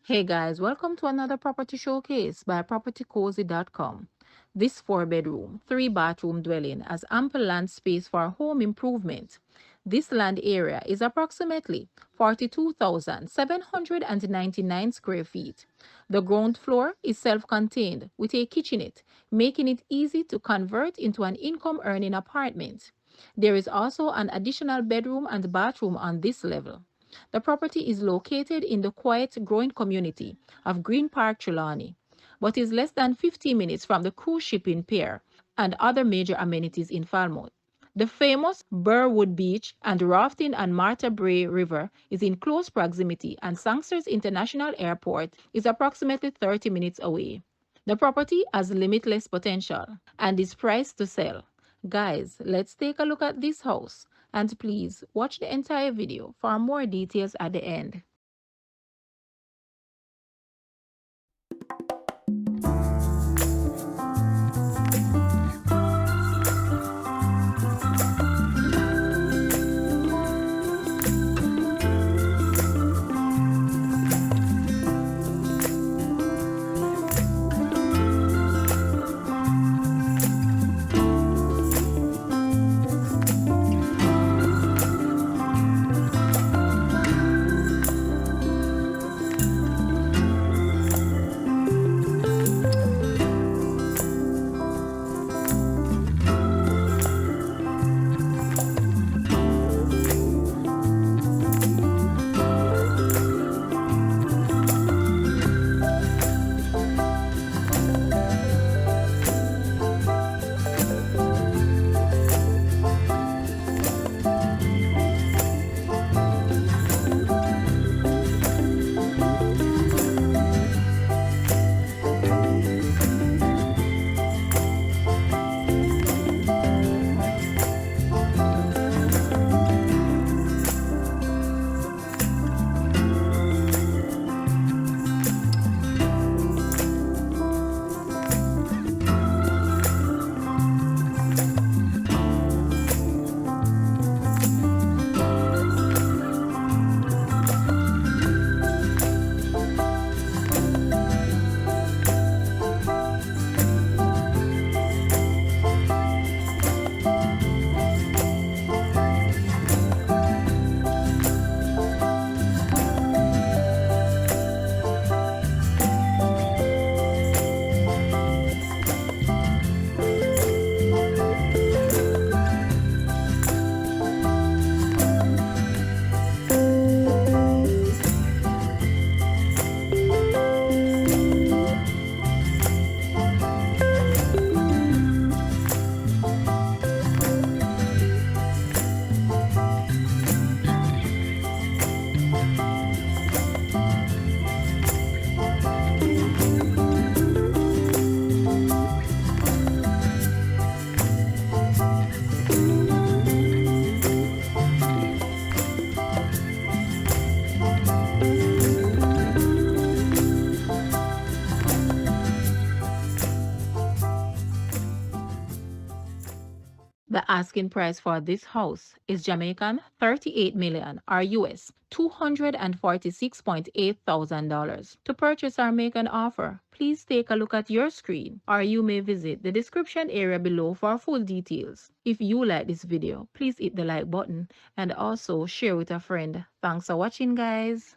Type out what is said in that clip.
Hey guys, welcome to another property showcase by propertycozy.com. This 4-bedroom, 3-bathroom dwelling has ample land space for home improvement. This land area is approximately 42,799 square feet. The ground floor is self-contained with a kitchenette, making it easy to convert into an income-earning apartment. There is also an additional bedroom and bathroom on this level. The property is located in the quiet, growing community of Green Park, Trelawny, but is less than 50 minutes from the cruise shipping pier and other major amenities in Falmouth. The famous Burwood Beach and Rafting on Martha Brae River is in close proximity, and Sangster's International Airport is approximately 30 minutes away. The property has limitless potential and is priced to sell. Guys, let's take a look at this house, and please watch the entire video for more details at the end. The asking price for this house is Jamaican 38 million or US $246.8 thousand. To purchase or make an offer, please take a look at your screen, or you may visit the description area below for full details. If you like this video, please hit the like button and also share with a friend. Thanks for watching, guys.